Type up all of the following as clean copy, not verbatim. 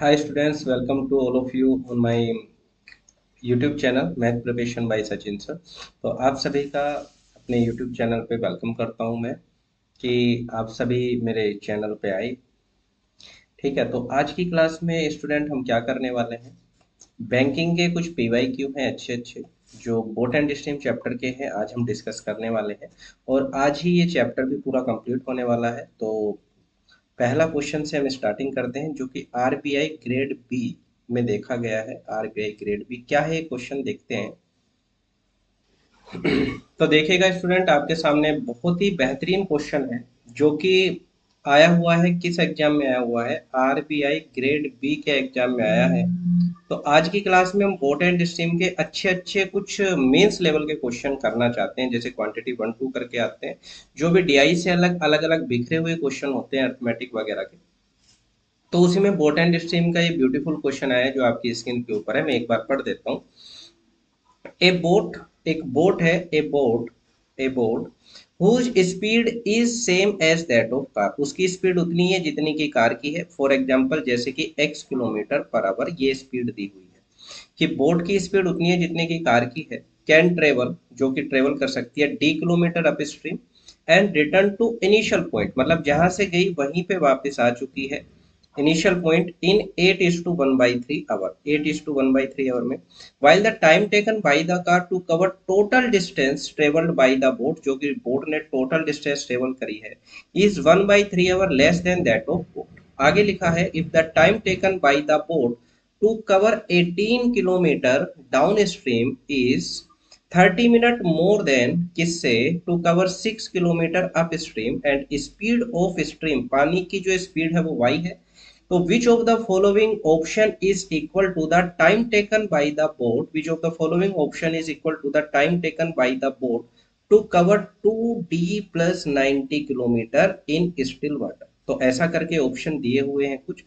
Hi students, welcome to all of you on my YouTube channel math preparation bye Sachin sir. तो आप सभी का अपने YouTube चैनल पे वेलकम करता हूं मैं कि आप सभी मेरे चैनल पे आए। ठीक है, तो आज की क्लास में स्टूडेंट हम क्या करने वाले हैं, बैंकिंग के कुछ पीवाईक्यू हैं अच्छे अच्छे जो बोट एंड स्ट्रीम चैप्टर के हैं, आज हम डिस्कस करने वाले हैं। और आज ही ये चैप्टर भी पूरा कंप्लीट होने वाला है। तो पहला क्वेश्चन से हम स्टार्टिंग करते हैं जो कि आरबीआई ग्रेड बी में देखा गया है। आरबीआई ग्रेड बी क्या है, क्वेश्चन देखते हैं। तो देखिएगा स्टूडेंट, आपके सामने बहुत ही बेहतरीन क्वेश्चन है जो कि आया हुआ है, किस एग्जाम में आया हुआ है, आरबीआई ग्रेड बी के एग्जाम में आया है। तो आज की क्लास में हम बोट एंड स्ट्रीम के अच्छे अच्छे कुछ मेंस लेवल के क्वेश्चन करना चाहते हैं, जैसे क्वांटिटी 1 2 करके आते हैं, जो भी डीआई से अलग अलग अलग बिखरे हुए क्वेश्चन होते हैं अर्थमेटिक वगैरह के। तो उसी में बोट एंड स्ट्रीम का ये ब्यूटीफुल क्वेश्चन आया है जो आपकी स्क्रीन के ऊपर है, मैं एक बार पढ़ देता हूँ। ए बोट, एक बोट है, a boat whose speed is same as that of car, उसकी स्पीड उतनी है जितनी की कार की है। फॉर एग्जाम्पल जैसे कि x किलोमीटर पर आवर ये स्पीड दी हुई है कि बोट की स्पीड उतनी है जितने की कार की है। कैन ट्रेवल, जो कि ट्रेवल कर सकती है d kilometre upstream and return to initial point, मतलब जहां से गई वहीं पे वापस आ चुकी है initial point in 8:1/3 hour, 8:1/3 hour में। while the time taken by the car to cover total distance traveled by the boat, जो कि बोट ने टोटल डिस्टेंस ट्रेवल करी है, is 1/3 our less than that of boat. आगे लिखा है if the time taken by the boat to cover 18 kilometre downstream is 30 minute more than किससे to cover 6 kilometre upstream and speed of stream, पानी की जो speed है वो y है। तो which of the following option is equal to the time taken by the boat, which of the following option is equal to the time taken by the boat to cover 2d plus 90 kilometre in still water. तो ऐसा करके option दिए हुए हैं कुछ।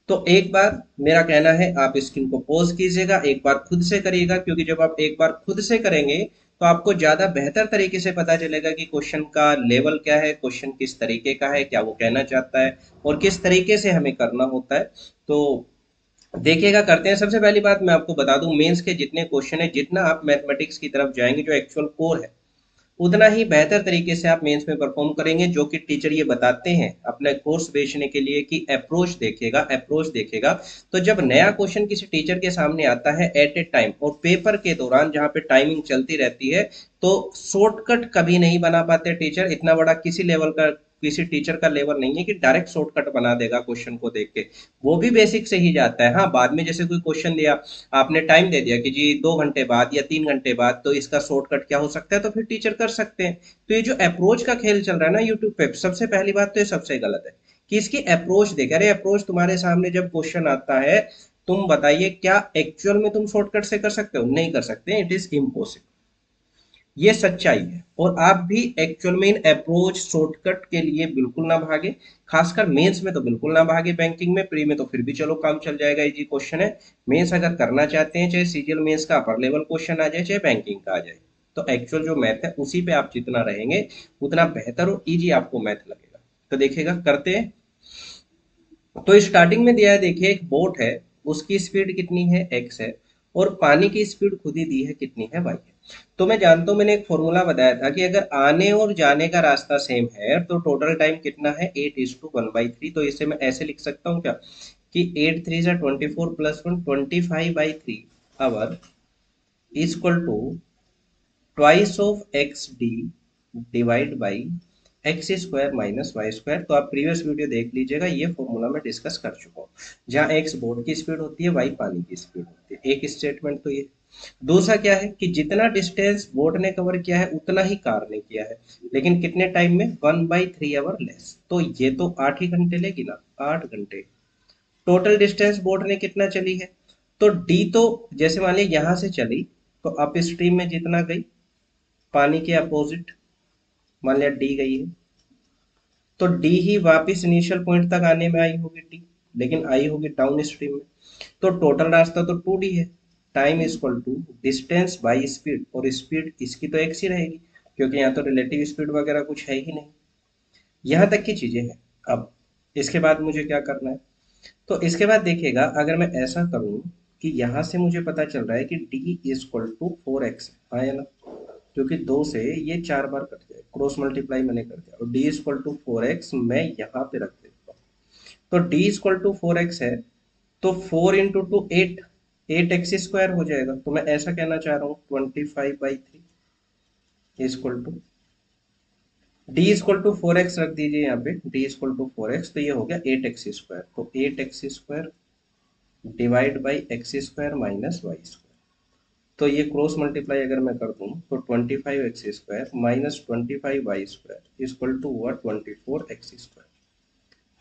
तो एक बार मेरा कहना है आप स्क्रीन को पॉज कीजिएगा, एक बार खुद से करिएगा, क्योंकि जब आप एक बार खुद से करेंगे तो आपको ज्यादा बेहतर तरीके से पता चलेगा कि क्वेश्चन का लेवल क्या है, क्वेश्चन किस तरीके का है, क्या वो कहना चाहता है और किस तरीके से हमें करना होता है। तो देखिएगा, करते हैं। सबसे पहली बात मैं आपको बता दूं, मेंस के जितने क्वेश्चन है, जितना आप मैथमेटिक्स की तरफ जाएंगे जो एक्चुअल कोर है, उतना ही बेहतर तरीके से आप मेंस में परफॉर्म करेंगे। जो कि टीचर ये बताते हैं अपना कोर्स बेचने के लिए कि अप्रोच देखेगा, अप्रोच देखेगा। तो जब नया क्वेश्चन किसी टीचर के सामने आता है एट ए टाइम और पेपर के दौरान जहाँ पे टाइमिंग चलती रहती है, तो शॉर्टकट कभी नहीं बना पाते टीचर। इतना बड़ा किसी लेवल का, किसी टीचर का लेवल नहीं है कि डायरेक्ट शॉर्टकट बना देगा क्वेश्चन को देख के। वो भी बेसिक से ही जाता है। हाँ, बाद में जैसे कोई क्वेश्चन दिया, आपने टाइम दे दिया कि जी 2 घंटे बाद या 3 घंटे बाद, तो इसका शॉर्टकट क्या हो सकता है, तो फिर टीचर कर सकते हैं। तो ये जो अप्रोच का खेल चल रहा है ना यूट्यूब पे, सबसे पहली बात तो ये सबसे गलत है कि इसकी अप्रोच देखे। अरे अप्रोच, तुम्हारे सामने जब क्वेश्चन आता है, तुम बताइए क्या एक्चुअल में तुम शॉर्टकट से कर सकते हो? नहीं कर सकते, इट इज इम्पॉसिबल। ये सच्चाई है। और आप भी एक्चुअल में इन अप्रोच शॉर्टकट के लिए बिल्कुल ना भागे। खासकर मेंस में तो बिल्कुल ना भागे। बैंकिंग में, प्री में तो फिर भी चलो काम चल जाएगा, इजी क्वेश्चन है। मेंस अगर करना चाहते हैं, चाहे सीजीएल मेंस का अपर लेवल क्वेश्चन आ जाए, चाहे बैंकिंग का आ जाए, तो एक्चुअल जो मैथ है उसी पे आप जितना रहेंगे उतना बेहतर और इजी आपको मैथ लगेगा। तो देखिएगा, करते हैं। तो स्टार्टिंग में दिया है, देखिए एक बोट है, उसकी स्पीड कितनी है, x है, और पानी की स्पीड खुद ही दी है कितनी है, y है। तो मैं जानता हूं, मैंने एक फॉर्मूला बताया था कि अगर आने और जाने का रास्ता सेम है तो टोटल टाइम कितना है, 8:1/3। तो इसे मैं ऐसे लिख सकता हूँ क्या कि 8 3 = 24 + 1 25/3 hour is equal to twice of X D divide by X square minus Y square. तो आप प्रीवियस वीडियो देख लीजिएगा, ये फॉर्मूला मैं डिस्कस कर चुका हूँ। जहाँ एक्स बोर्ड की स्पीड होती है, वाई पानी की स्पीड होती है। एक स्टेटमेंट तो ये। दूसरा क्या है कि जितना डिस्टेंस बोट ने कवर किया है उतना ही कार ने किया है, लेकिन कितने टाइम में, 1/3 आवर लेस। तो ये तो 8 ही घंटे लेगी ना, 8 घंटे। टोटल डिस्टेंस बोट ने कितना चली है, तो डी तो जैसे मान लिया यहाँ से चली, तो अप स्ट्रीम में जितना गई, पानी के अपोजिट मान लिया डी गई है, तो डी ही वापस इनिशियल पॉइंट तक आने में आई होगी डी, लेकिन आई होगी डाउन स्ट्रीम में। तो टोटल रास्ता तो 2d है। Time is equal to distance by speed, और स्पीड इसकी तो एक्स ही रहेगी, क्योंकि यहाँ तो रिलेटिव स्पीड वगैरह कुछ है ही नहीं। यहाँ तक की चीजें हैं। अब इसके बाद मुझे क्या करना है, तो इसके बाद देखिएगा, अगर मैं ऐसा करूं कि यहाँ से मुझे पता चल रहा है कि d इक्वल टू 4x, हाँ या ना, क्योंकि 2 से ये 4 बार कट जाए, क्रॉस मल्टीप्लाई मैंने कर दिया, और d इक्वल टू 4x मैं यहाँ पे रख देता हूँ। तो d इक्वल टू 4x है, तो 4 इंटू टू 8, 8x² हो जाएगा। तो मैं ऐसा कहना चाह रहा हूँ 25/3 equal to D equal to 4x रख दीजिए यहाँ पे, डी इक्वल टू 4x, तो ये हो गया 8x²। तो 8x² divide by x² minus y²। तो ये क्रॉस मल्टीप्लाई अगर मैं कर दूं तो 25x² minus 25y² equal to हुआ 24x²।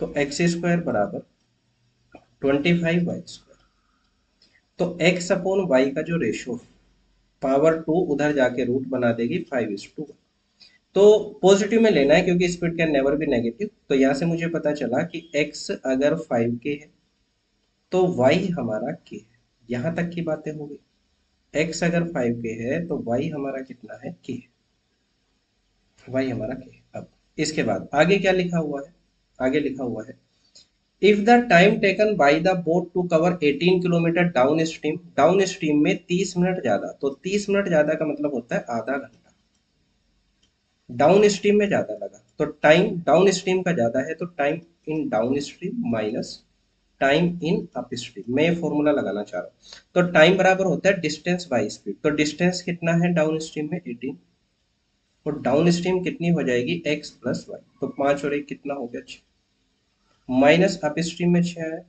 तो x² बराबर 25y²। तो x अपॉन y का जो रेशो, पावर 2 उधर जाके रूट बना देगी 5:1। तो पॉजिटिव में लेना है क्योंकि speed can never be negative. तो यहाँ से मुझे पता चला कि x अगर 5 के है तो y हमारा k है। यहाँ तक की बातें हो गई। x अगर 5 के है तो y हमारा कितना है, k है। y हमारा k है। अब इसके बाद आगे क्या लिखा हुआ है, आगे लिखा हुआ है if the time taken by the boat to cover 18 kilometre downstream, downstream में 30 मिनट ज्यादा, तो 30 मिनट ज्यादा का मतलब होता है आधा घंटा, डाउन स्ट्रीम में ज्यादा लगा, तो टाइम डाउन स्ट्रीम का ज्यादा है, तो time in down stream minus time in up stream, मैं ये फॉर्मूला लगाना चाह रहा हूँ। तो टाइम बराबर होता है डिस्टेंस बाय स्पीड। तो डिस्टेंस कितना है डाउन स्ट्रीम में, 18, और डाउन स्ट्रीम कितनी हो जाएगी, x प्लस वाई, तो 5 और 1 कितना हो गया, 6, माइनस अप स्ट्रीम में 6 है,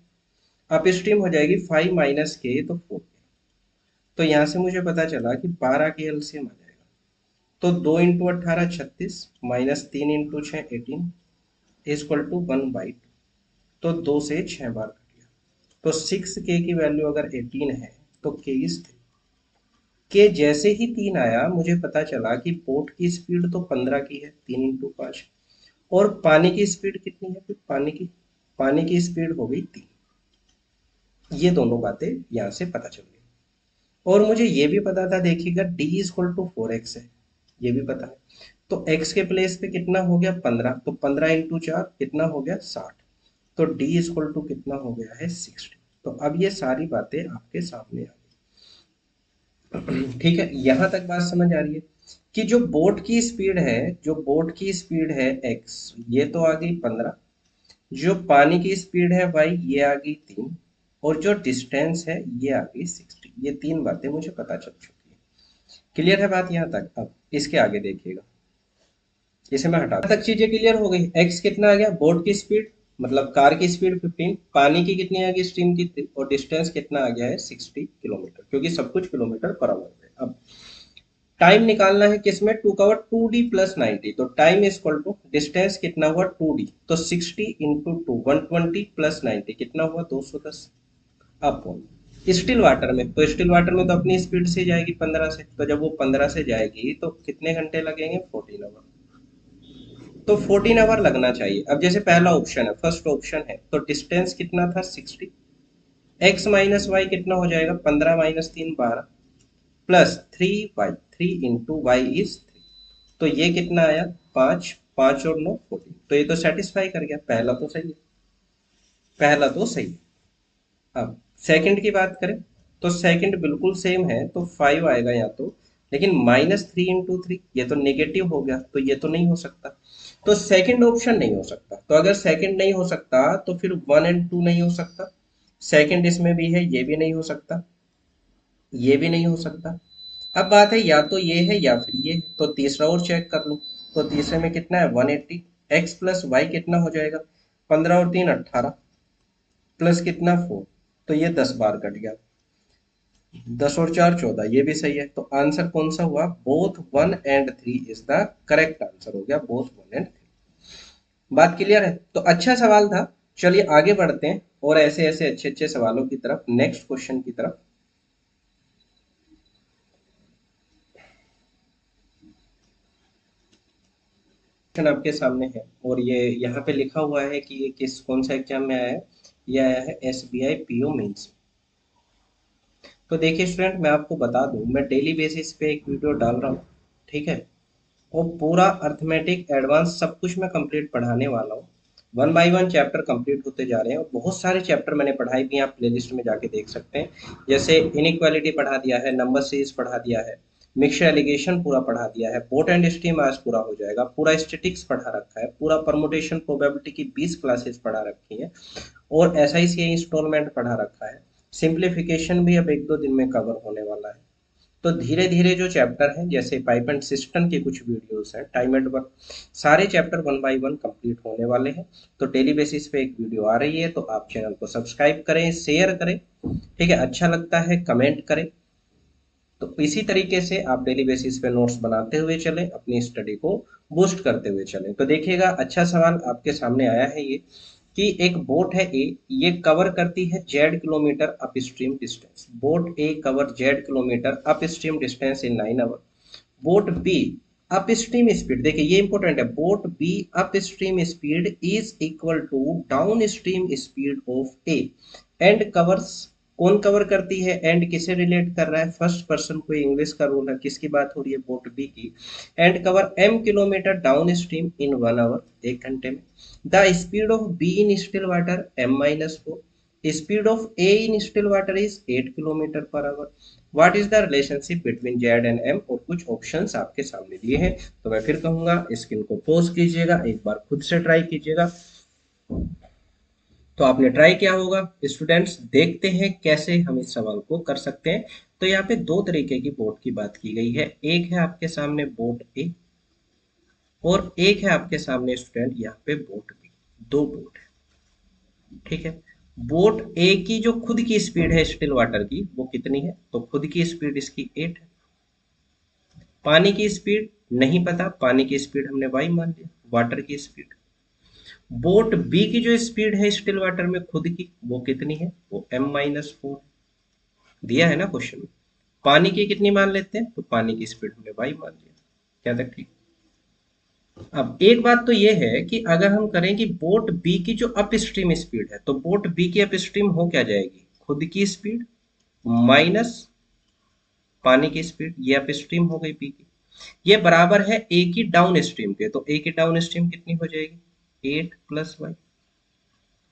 अप स्ट्रीम हो जाएगी 5 माइनस के, तो 4। तो यहाँ से मुझे पता चला कि 12 के एलसीएम आ जाएगा। तो 2 into 18 36, minus 3 into 6 18 equal to 1/2। तो 2 से 6 बार कट गया। तो 6k की वैल्यू अगर 18 है तो k इज 3। के जैसे ही 3 आया मुझे पता चला कि बोट की स्पीड तो 15 की है, 3 इंटू 5, और पानी की स्पीड कितनी है, फिर पानी की स्पीड हो गई 3। ये दोनों बातें यहाँ से पता चल गई। और मुझे ये भी पता था, देखिएगा d इक्वल टू 4x है, ये भी पता है। तो x के प्लेस पे कितना हो गया, 15, तो 15 इंटू 4 कितना हो गया, 60। तो d इक्वल टू कितना हो गया है, 60। तो अब ये सारी बातें आपके सामने आ गई। ठीक है, यहां तक बात समझ आ रही है कि जो बोट की स्पीड है, जो बोट की स्पीड है x, ये तो आ गई 15, जो पानी की स्पीड है y, ये आ गई 3, और जो डिस्टेंस है ये आ गई 60। ये 3 बातें मुझे पता चल चुकी है। क्लियर है बात यहाँ तक। अब इसके आगे देखिएगा, इसे मैं हटा तक चीजें क्लियर हो गई। x कितना आ गया, बोट की स्पीड मतलब कार की स्पीड 15, पानी की कितनी आ गई, स्ट्रीम की 3, और डिस्टेंस कितना आ गया है, 60 किलोमीटर, क्योंकि सब कुछ किलोमीटर पर आवर है। अब टाइम निकालना है किसमें, टू कवर 2d प्लस 90। तो time is equal to distance कितना हुआ 2d, तो 60 इंटू 2 120 प्लस 90 कितना हुआ 210 अपॉन स्टिल वाटर में। तो स्टिल वाटर में तो अपनी स्पीड से जाएगी 15 से, तो जब वो 15 से जाएगी तो कितने घंटे लगेंगे, 14 आवर। तो 14 आवर लगना चाहिए। अब जैसे पहला ऑप्शन है, फर्स्ट ऑप्शन है, तो डिस्टेंस कितना था 60, एक्स माइनस वाई कितना हो जाएगा, 15 minus 3 12, plus 3y, 3 into Y is 3। तो ये कितना आया, 5, 5 और 9 14। तो ये तो सेटिस्फाई कर गया, पहला तो सही है, पहला तो सही है। अब सेकंड की बात करें तो सेकंड बिल्कुल सेम है, तो 5 आएगा यहाँ तो, लेकिन -3 × 3 ये तो नेगेटिव हो गया, तो ये तो नहीं हो सकता। तो सेकंड ऑप्शन नहीं हो सकता। तो अगर सेकंड नहीं हो सकता तो फिर 1 और 2 नहीं हो सकता, सेकंड इसमें भी है, ये भी नहीं हो सकता, ये भी नहीं हो सकता। अब बात है या तो ये है या फिर ये है, तो तीसरा और चेक कर लो। तो तीसरे में कितना है 180, एक्स प्लस वाई कितना हो जाएगा, 15 और 3 18, प्लस कितना 4, तो ये 10 बार कट गया, 10 और 4 14, ये भी सही है। तो आंसर कौन सा हुआ, both 1 and 3 is the correct answer हो गया, बोथ 1 एंड 3। बात क्लियर है, तो अच्छा सवाल था। चलिए आगे बढ़ते हैं और ऐसे ऐसे अच्छे अच्छे सवालों की तरफ, नेक्स्ट क्वेश्चन की तरफ। क्वेश्चन आपके सामने है और ये यहाँ पे लिखा हुआ है कि ये किस कौन सा एग्जाम में आया है, ये आया है SBI PO मेंस। तो देखिए स्टूडेंट, मैं आपको बता दूं, मैं डेली बेसिस पे एक वीडियो डाल रहा हूँ, ठीक है, वो पूरा अर्थमेटिक एडवांस सब कुछ मैं कंप्लीट पढ़ाने वाला हूँ। One by one chapter complete होते जा रहे हैं और बहुत सारे चैप्टर मैंने पढ़ाई भी, आप प्लेलिस्ट में जाके देख सकते हैं। जैसे इनइक्वालिटी पढ़ा दिया है, नंबर सीरीज पढ़ा दिया है, मिक्सचर एलिगेशन पूरा पढ़ा दिया है, बोट एंड स्टीम आज पूरा हो जाएगा, पूरा स्टैटिक्स पढ़ा रखा है, पूरा परमुटेशन प्रोबेबिलिटी की 20 क्लासेस पढ़ा रखी है और एसआईसीआई इंस्टॉलमेंट पढ़ा रखा है। सिंप्लीफिकेशन भी अब 1-2 दिन में कवर होने वाला है। तो धीरे धीरे जो चैप्टर हैं, जैसे पाइप एंड सिस्टम के कुछ वीडियोस हैं, टाइम एंड वर्क, सारे chapter one by one complete होने वाले हैं। तो डेली बेसिस पे एक वीडियो आ रही है, तो आप चैनल को सब्सक्राइब करें, शेयर करें, ठीक है, अच्छा लगता है कमेंट करें। तो इसी तरीके से आप डेली बेसिस पे नोट्स बनाते हुए चलें, अपनी स्टडी को बूस्ट करते हुए चलें। तो देखिएगा, अच्छा सवाल आपके सामने आया है ये, कि एक बोट है ए, ये कवर करती है Z kilometre upstream distance. Boat A cover Z kilometre upstream distance in 9 hour. Boat B upstream speed, देखिए ये इंपॉर्टेंट है, boat B upstream speed is equal to downstream speed of A and covers. कौन cover करती है, and किसे relate कर रहा है, फर्स्ट पर्सन, कोई इंग्लिश का रूल है, किसकी बात हो रही है, बोट बी की। And cover M kilometre downstream in 1 hour, 1 घंटे में। The speed of B in still water M-4, speed of A in still water is 8 kilometre per hour. What is the relationship between Z and M, और कुछ options आपके सामने दिए हैं। तो मैं फिर कहूंगा, स्क्रीन को पॉज कीजिएगा, एक बार खुद से ट्राई कीजिएगा। तो आपने ट्राई किया होगा स्टूडेंट्स, देखते हैं कैसे हम इस सवाल को कर सकते हैं। तो यहाँ पे दो तरीके की बोट की बात की गई है, एक है आपके सामने बोट ए और एक है आपके सामने स्टूडेंट यहाँ पे बोट बी। दो बोट है, ठीक है। बोट ए की जो खुद की स्पीड है स्टिल वाटर की, वो कितनी है, तो खुद की स्पीड इसकी 8 है। पानी की स्पीड नहीं पता, पानी की स्पीड हमने y मान लिया, वाटर की स्पीड। बोट बी की जो स्पीड है स्टिल वाटर में खुद की, वो कितनी है, वो M-4 दिया है ना क्वेश्चन में। पानी की कितनी मान लेते हैं, तो पानी की स्पीड हमने y मान लिया। क्या तक ठीक। अब एक बात तो ये है कि अगर हम करें कि बोट बी की जो अप स्ट्रीम स्पीड है, तो बोट बी की अप स्ट्रीम हो क्या जाएगी, खुद की स्पीड माइनस पानी की स्पीड, ये अप स्ट्रीम हो गई बी की। ये बराबर है ए की डाउन स्ट्रीम के, तो ए की डाउन स्ट्रीम कितनी हो जाएगी, 8 + y।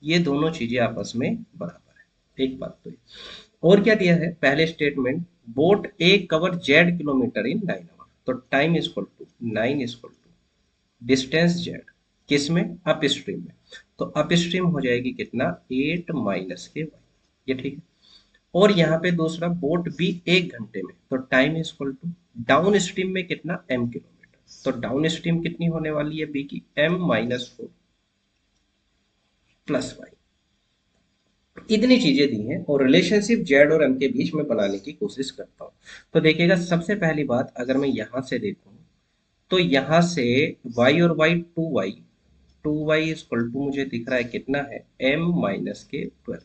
ये दोनों चीजें आपस में बराबर है, एक बात तो ये। और क्या दिया है, पहले statement, boat A cover Z kilometre in 9 hour, तो time is equal to 9 is equal to distance Z, किस में, अप स्ट्रीम में। तो अप स्ट्रीम हो जाएगी कितना, 8 माइनस के वाई, ये ठीक है। और यहाँ पे दूसरा, बोट बी 1 घंटे में, तो time is equal to downstream में कितना, m किलोमीटर, तो डाउन स्ट्रीम कितनी होने वाली है बी की, M-4 + y। इतनी चीजें दी हैं और रिलेशनशिप जेड और एम के बीच में बनाने की कोशिश करता हूँ। तो देखिएगा, सबसे पहली बात, अगर मैं यहां से देखूं, तो यहां से y और y 2y इक्वल टू मुझे दिख रहा है कितना है, M-12।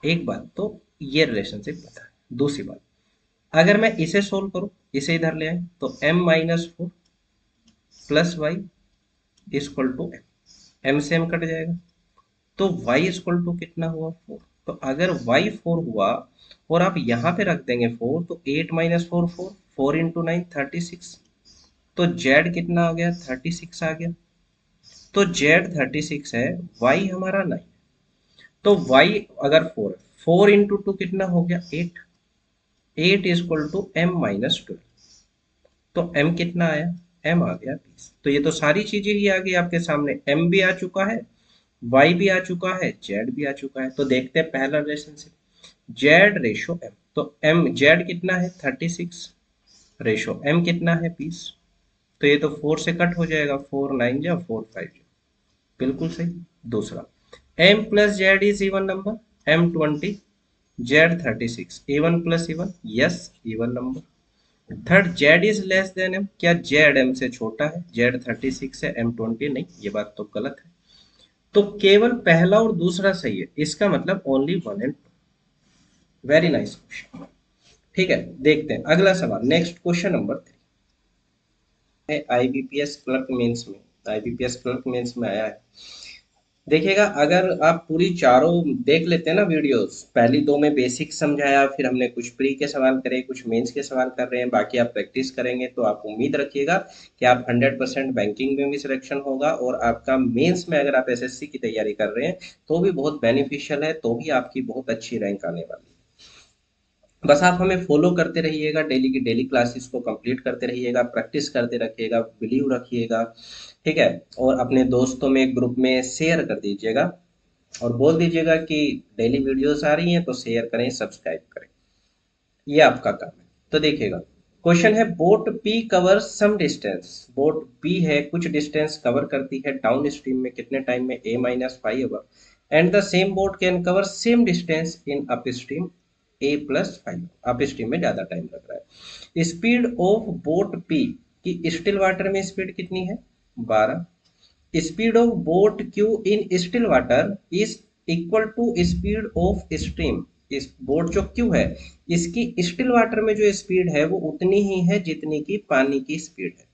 एक बात तो ये रिलेशनशिप पता है। दूसरी बात, अगर मैं इसे सोल्व करूं, इसे इधर ले आए, तो M-4 + y equal to m से m कट जाएगा, तो y इक्वल टू कितना हुआ, 4। तो अगर y 4 हुआ और आप यहाँ पे रख देंगे 4, तो 8 - 4 4, 4 × 9 36। तो z कितना आ गया, 36 आ गया। तो z 36 है, y हमारा 9। तो y अगर 4 है, 4 × 2 कितना हो गया, 8। 8 इक्वल टू M-12। तो m कितना आया, m आ गया 20। तो ये तो सारी चीजें ही आ गई आपके सामने, m भी आ चुका है, y भी आ चुका है, z भी आ चुका है। तो देखते हैं पहला रिलेशनशिप, z रेशो m। तो m, z कितना है 36, रेशो m कितना है 20। तो ये तो 4 से कट हो जाएगा, 4 9 जा 4 5 जा, बिल्कुल सही। दूसरा, m + z is even number, M-20, z 36, even + even, yes even number. Third, z is less than m, क्या z m से छोटा है, z 36 है, M-20 नहीं, ये बात तो गलत है। तो केवल पहला और दूसरा सही है, इसका मतलब only 1 and 2। Very nice question, ठीक है। देखते हैं अगला सवाल, नेक्स्ट क्वेश्चन नंबर 3 है आईबीपीएस क्लर्क मेंस में। आईबीपीएस क्लर्क मेंस में आया है देखिएगा, अगर आप पूरी चारों देख लेते हैं ना वीडियोस, पहली दो में बेसिक समझाया, फिर हमने कुछ प्री के सवाल करे, कुछ मेंस के सवाल कर रहे हैं, बाकी आप प्रैक्टिस करेंगे तो आप उम्मीद रखिएगा कि आप 100% बैंकिंग में भी सिलेक्शन होगा, और आपका मेंस में अगर आप एसएससी की तैयारी कर रहे हैं तो भी बहुत बेनिफिशियल है, तो भी आपकी बहुत अच्छी रैंक आने वाली है। बस आप हमें फॉलो करते रहिएगा, डेली की डेली क्लासेस को कंप्लीट करते रहिएगा, प्रैक्टिस करते रखिएगा, बिलीव रखिएगा, ठीक है। और अपने दोस्तों में, ग्रुप में शेयर कर दीजिएगा, और बोल दीजिएगा कि डेली वीडियोस आ रही हैं तो शेयर करें, सब्सक्राइब करें, ये आपका काम है। तो देखिएगा, क्वेश्चन है, boat P cover some distance. Boat P है, कुछ डिस्टेंस कवर करती है डाउन स्ट्रीम में, कितने टाइम में, A-5 and the same boat can cover same distance in upstream A+5। Upstream में ज्यादा टाइम लग रहा है। स्पीड ऑफ बोट पी की स्टिल वाटर में स्पीड कितनी है, 12। Speed of boat Q in still water is equal to speed of stream. इस बोट जो क्यू है, इसकी स्टिल वाटर में जो स्पीड है वो उतनी ही है जितनी की पानी की स्पीड है,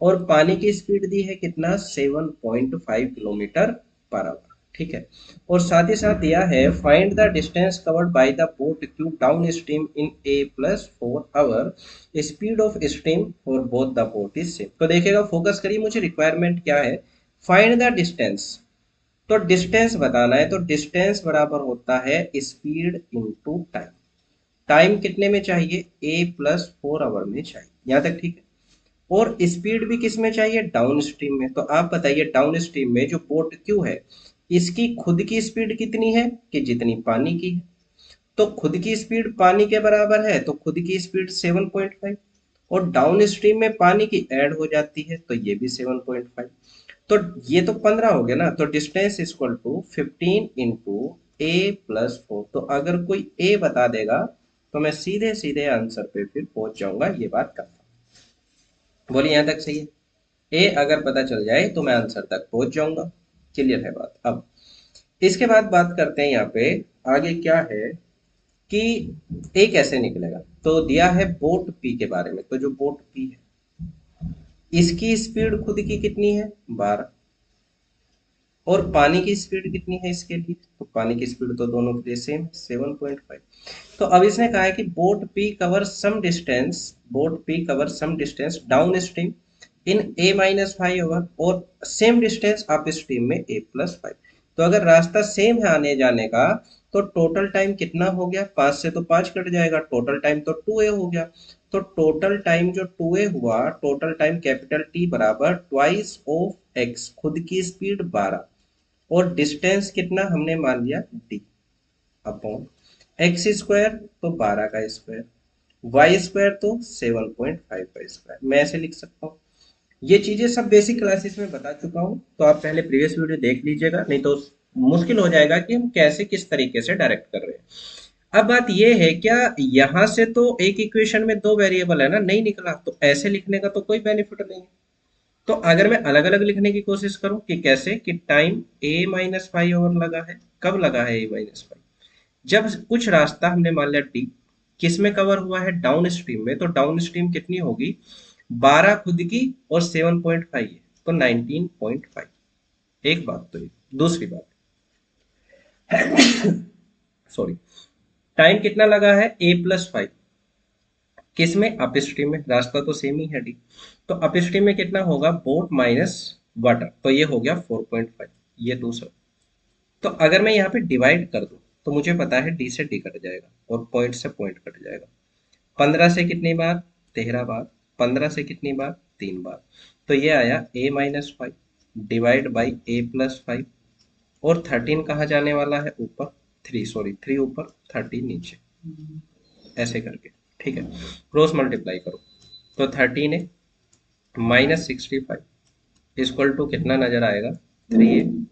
और पानी की स्पीड दी है कितना, 7.5 किलोमीटर पर आवर, ठीक है। और साथ ही साथ दिया है, find the distance covered by the boat Q downstream in A+4 hour, speed of stream for both the boat is same. तो देखिएगा, फोकस करिए, मुझे रिक्वायरमेंट क्या है, फाइंड द डिस्टेंस। तो डिस्टेंस बताना है, तो डिस्टेंस बराबर होता है स्पीड इनटू टाइम। टाइम कितने में चाहिए, A+4 आवर में चाहिए, यहाँ तक ठीक है। और स्पीड भी किस में चाहिए, डाउन स्ट्रीम में। तो आप बताइए, डाउन स्ट्रीम में जो बोट क्यू है, इसकी खुद की स्पीड कितनी है, कि जितनी पानी की है। तो खुद की स्पीड पानी के बराबर है, तो खुद की स्पीड 7.5, और डाउन स्ट्रीम में पानी की ऐड हो जाती है तो ये भी 7.5। तो ये तो 15 हो गया ना, तो distance equal to 15 into A+4। तो अगर कोई ए बता देगा तो मैं सीधे सीधे आंसर पे फिर पहुंच जाऊंगा, ये बात करता हूँ। बोलिए, यहाँ तक सही है। ए अगर पता चल जाए तो मैं आंसर तक पहुंच जाऊंगा। क्लियर है बात। अब इसके बाद बात करते हैं यहाँ पे, आगे क्या है कि ए कैसे निकलेगा। तो दिया है बोट पी के बारे में, तो जो बोट पी है, इसकी स्पीड खुद की कितनी है, 12। और पानी की स्पीड कितनी है इसके लिए, तो पानी की स्पीड तो दोनों के लिए सेम, 7.5। तो अब इसने कहा है कि boat P cover some distance downstream in A-5 hour, और सेम डिस्टेंस अप स्ट्रीम में A+5। तो अगर रास्ता सेम है आने जाने का, तो टोटल टाइम कितना हो गया, 5 से तो 5 कट जाएगा, टोटल टाइम तो 2A हो गया। तो टोटल टाइम जो 2A हुआ, टोटल टाइम कैपिटल T बराबर ट्वाइस ऑफ एक्स, खुद की स्पीड 12, और डिस्टेंस कितना हमने मान लिया, d, अपॉन एक्स स्क्वायर तो 12 का स्क्वायर, वाई स्क्वायर तो 7.5 का स्क्वायर। मैं ऐसे लिख सकता हूँ। ये चीजें सब बेसिक क्लासेस में बता चुका हूँ, तो आप पहले प्रीवियस वीडियो देख लीजिएगा, नहीं तो मुश्किल हो जाएगा कि हम कैसे किस तरीके से डायरेक्ट कर रहे हैं। अब बात ये है, क्या यहाँ से तो एक इक्वेशन में दो वेरिएबल है ना, नहीं निकला, तो ऐसे लिखने का तो कोई बेनिफिट नहीं है। तो अगर मैं अलग अलग लिखने की कोशिश करूं, कि कैसे, कि टाइम A-5 और लगा है, कब लगा है A-5, जब कुछ रास्ता हमने मान लिया डी किस में कवर हुआ है, डाउन स्ट्रीम में। तो डाउन स्ट्रीम कितनी होगी, 12 खुद की और 7.5 है, तो 19.5। एक बात तो ये, दूसरी बात, सॉरी, टाइम कितना लगा है, A+5, किस में, अप स्ट्रीम में, रास्ता तो सेम ही है डी। तो अप स्ट्रीम में कितना होगा, बोट माइनस वाटर, तो ये हो गया 4.5, ये दूसरा। तो अगर मैं यहाँ पे डिवाइड कर दूं, तो मुझे पता है डी से डी कट जाएगा और पॉइंट से पॉइंट कट जाएगा। 15 से कितनी बार, 13 बार। 15 से कितनी बार, 3 बार। तो ये आया A-5 डिवाइड बाई A+5, और 13 कहाँ जाने वाला है, ऊपर, 3, सॉरी 3 ऊपर, 13 नीचे, ऐसे करके, ठीक है। क्रॉस मल्टीप्लाई करो, तो 13 है -65 इक्वल टू कितना नजर आएगा, 3A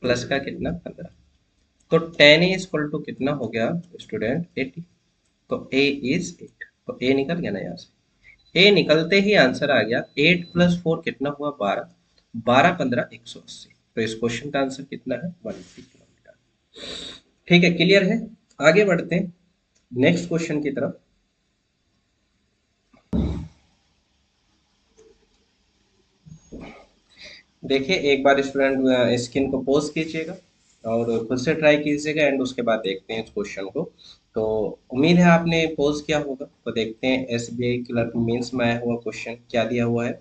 प्लस का कितना, 15। तो 10A इक्वल टू कितना हो गया स्टूडेंट, 80। तो A इज 8, तो A निकल गया ना यहाँ से। A निकलते ही आंसर आ गया, 8+4 कितना हुआ, 12, 12 15 180। तो इस क्वेश्चन का आंसर कितना है, 180 किलोमीटर। ठीक है, क्लियर है। आगे बढ़ते हैं नेक्स्ट क्वेश्चन की तरफ। देखिए एक बार स्टूडेंट स्क्रीन को पॉज कीजिएगा और खुद से ट्राई कीजिएगा एंड उसके बाद देखते हैं इस क्वेश्चन को। तो उम्मीद है आपने पॉज किया होगा। तो देखते हैं एसबीआई क्लर्क मींस में आया हुआ क्वेश्चन क्या दिया हुआ है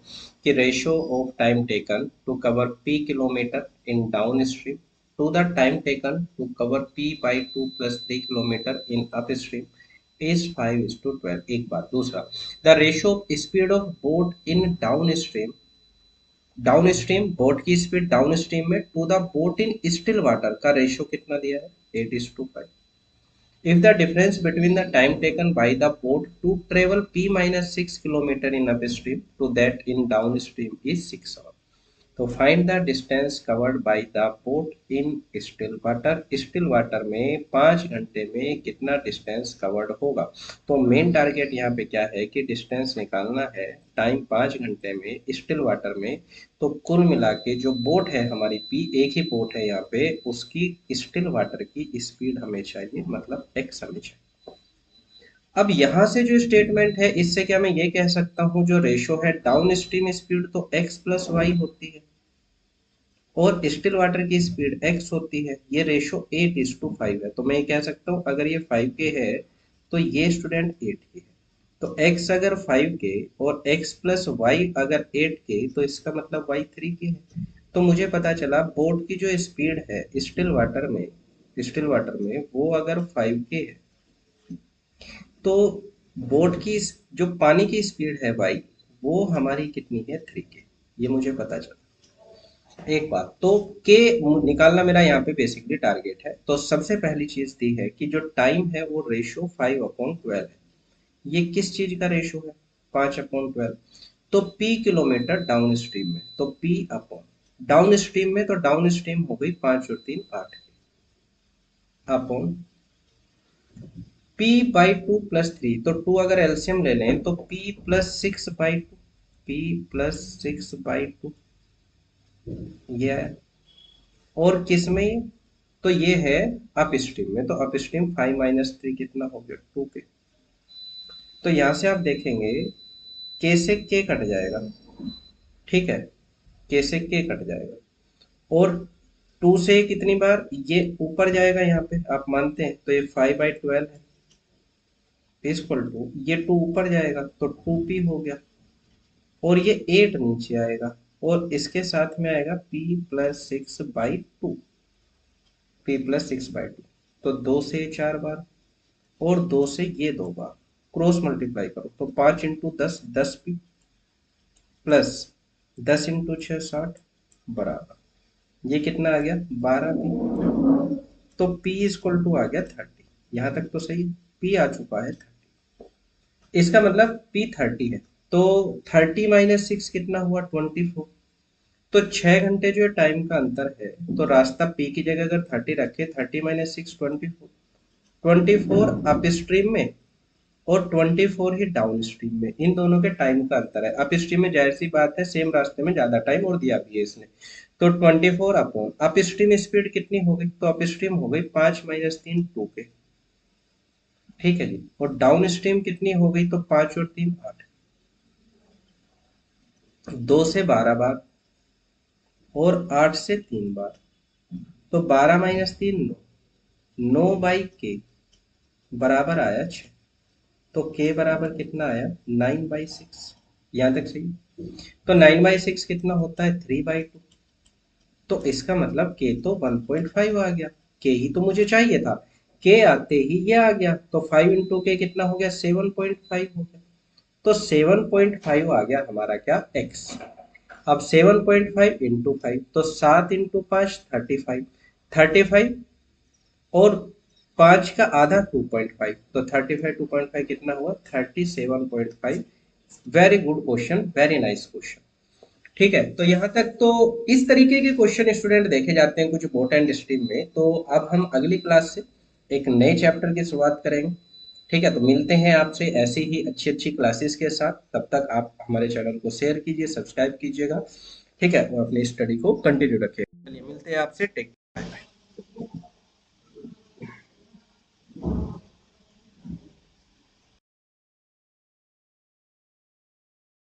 कि ratio of time taken to cover P kilometre in downstream to the time taken to cover P by 2 + 3 kilometre in upstream is 5:12। एक बार दूसरा, the ratio of speed of boat in downstream, downstream boat की speed downstream में to the boat in still water का ratio कितना दिया है 8:5। if the difference between the time taken by the boat to travel p minus 6 kilometer in upstream to that in downstream is 6 hours, तो find the distance covered by the boat in still water में 5 घंटे में कितना distance covered होगा। तो main target यहाँ पे क्या है कि डिस्टेंस निकालना है, टाइम 5 घंटे में स्टिल वाटर में। तो कुल मिला के जो बोट है हमारी पी, एक ही बोट है यहाँ पे, उसकी स्टिल वाटर की स्पीड हमें चाहिए, मतलब एक्स हमें चाहिए। अब यहाँ से जो स्टेटमेंट है इससे क्या मैं ये कह सकता हूँ जो रेशो है डाउन स्ट्रीम स्पीड तो x प्लस वाई होती है और स्टिल वाटर की स्पीड x होती है। ये रेशो 8:5 है। तो मैं ये कह सकता हूँ अगर ये 5 के है तो ये स्टूडेंट 8 के है। तो x अगर 5 के और x प्लस वाई अगर 8 के तो इसका मतलब y 3 के है। तो मुझे पता चला बोट की जो स्पीड है स्टिल वाटर में वो अगर 5 के है तो बोट की जो पानी की स्पीड है भाई वो हमारी कितनी है 3 के। ये मुझे पता चला। एक बात तो के निकालना मेरा यहाँ पे बेसिकली टारगेट है। तो सबसे पहली चीज दी है कि जो टाइम है वो रेशो 5/12 है। ये किस चीज का रेशो है 5/12। तो पी किलोमीटर डाउन स्ट्रीम में, तो पी अपॉन डाउन स्ट्रीम में, तो डाउन स्ट्रीम हो गई 5 और 3 8 अपॉन p/2 + 3। तो 2 अगर एलसीएम ले लें तो p+6/2, p+6/2 ये है। और किस में, तो ये है अप स्ट्रीम में। तो अप स्ट्रीम 5 - 3 कितना हो गया 2 के। तो यहाँ से आप देखेंगे के से के कट जाएगा, ठीक है, के से के कट जाएगा। और 2 से कितनी बार ये ऊपर जाएगा यहाँ पे आप मानते हैं, तो ये 5/12 है इक्वल टू ये 2 ऊपर जाएगा तो 2p हो गया और ये 8 नीचे आएगा और इसके साथ में आएगा p+6/2, p+6/2। तो 2 से 4 बार और 2 से ये 2 बार क्रॉस मल्टीप्लाई करो तो 5 × 10 10p प्लस 10 × 6 60 बराबर ये कितना आ गया 12p। तो p इक्वल टू आ गया 30। यहाँ तक तो सही, p आ चुका है 30। इसका मतलब p 30 है। तो 30 - 6 कितना हुआ 24। तो 6 घंटे जो टाइम का अंतर है तो रास्ता p की जगह अगर 30 रखे 30 - 6 24, 24 अप स्ट्रीम में और 24 ही डाउन स्ट्रीम में। इन दोनों के टाइम का अंतर है। अप स्ट्रीम में जाहिर सी बात है सेम रास्ते में ज्यादा टाइम और दिया भी है इसने। तो 24 अपॉन अप स्ट्रीम स्पीड कितनी हो गई, तो अप स्ट्रीम हो गई 5 - 3 2 के, ठीक है जी। और डाउन स्ट्रीम कितनी हो गई, तो 5 और 3 8, 2 से 12 बार और 8 से 3 बार। तो 12 - 3 9, 9/k बराबर आया 6। तो k बराबर कितना आया 9/6। यहाँ तक सही। तो 9/6 कितना होता है 3/2। तो इसका मतलब k तो 1.5 आ गया। k ही तो मुझे चाहिए था, k आते ही ये आ गया। तो 5 × k कितना हो गया 7.5 हो गया। तो 7.5 आ गया हमारा क्या x। अब 7.5 × 5 तो 7 × 5 35, 35 और 5 का आधा 2.5, तो 35 2.5 कितना हुआ 37.5। Very good question, very nice question. ठीक है, तो यहाँ तक तो इस तरीके के क्वेश्चन स्टूडेंट देखे जाते हैं कुछ बोट एंड स्ट्रीम में। तो अब हम अगली क्लास से एक नए चैप्टर की शुरुआत करेंगे। ठीक है, तो मिलते हैं आपसे ऐसी ही अच्छी अच्छी क्लासेस के साथ। तब तक आप हमारे चैनल को शेयर कीजिए, सब्सक्राइब कीजिएगा, ठीक है, और अपनी स्टडी को कंटिन्यू रखिए। चलिए मिलते हैं आपसे, टेक